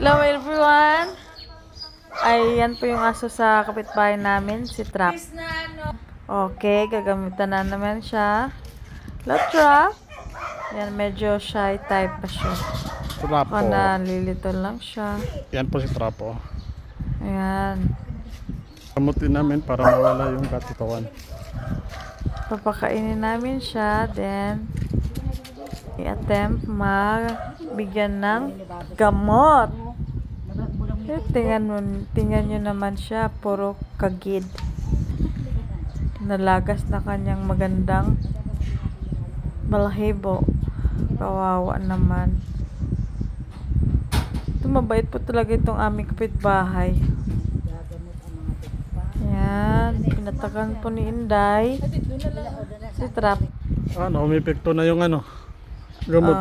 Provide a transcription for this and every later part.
Hello everyone! Ayan po yung aso sa kapitbahay namin, si Trap. Okay, gagamitan na naman siya. Hello Trap! Yan, medyo shy type pa siya. Trapo. Nalilito lang siya. Yan po si Trapo. Ayan. Kamutin namin para mawala yung katutawan. Papakainin namin siya, then i-attempt magbigyan ng gamot. Tingnan nyo naman siya, puro kagid. Nalagas na kanyang magandang balahibo. Kawawa naman. Ito, mabait po talaga itong aming kapitbahay. Yan, pinatagan po ni Inday si Trap. Ano, umipekto na yung gamot.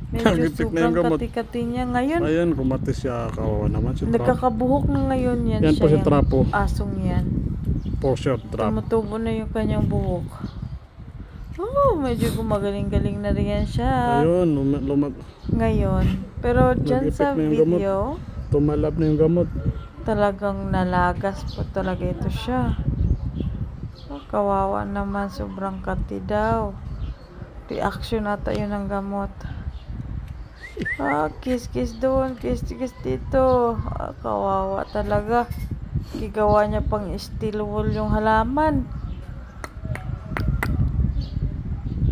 Medyo na yung gamot. sobrang kati-kati niya ngayon. Ayan, kumatis siya. Kawawa naman si Trapo. Nagkakabuhok na ngayon yan. Yan po si Trapo. Asong yan. For sure, Trap. Tumutubo na yung kanyang buhok. Medyo gumagaling-galing na rin yan siya. Ayun, Ngayon. Pero dyan sa video, tumalab na yung gamot. talagang nalagas po talaga ito siya. Kawawa naman, sobrang kati daw. Reaction ata yun ng gamot. Kiss doon, kiss dito. Kawawa talaga. Gigawa niya pang steel wool yung halaman.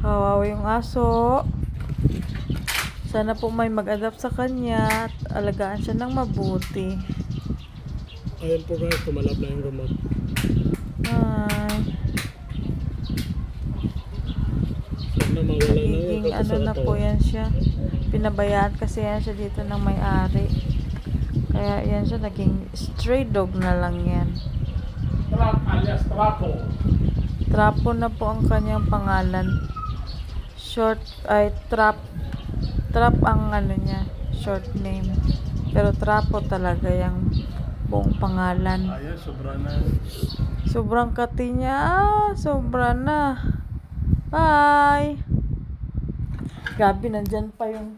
Kawawa yung aso. Sana po may mag-adapt sa kanya at alagaan siya ng mabuti. Ayun po guys, tumalab na yung gamot. Nagiging na po yan siya. Pinabayaan kasi yan siya dito ng may-ari. Kaya yan siya, naging stray dog na lang yan. Trap alias Trapo. Trapo na po ang kanyang pangalan. Short ay Trap. Trap ang niya, short name. Pero Trapo talaga yung buong pangalan. Ayan, sobra na. Sobrang kati niya. Sobra na. Bye! Grabe, nandyan pa yung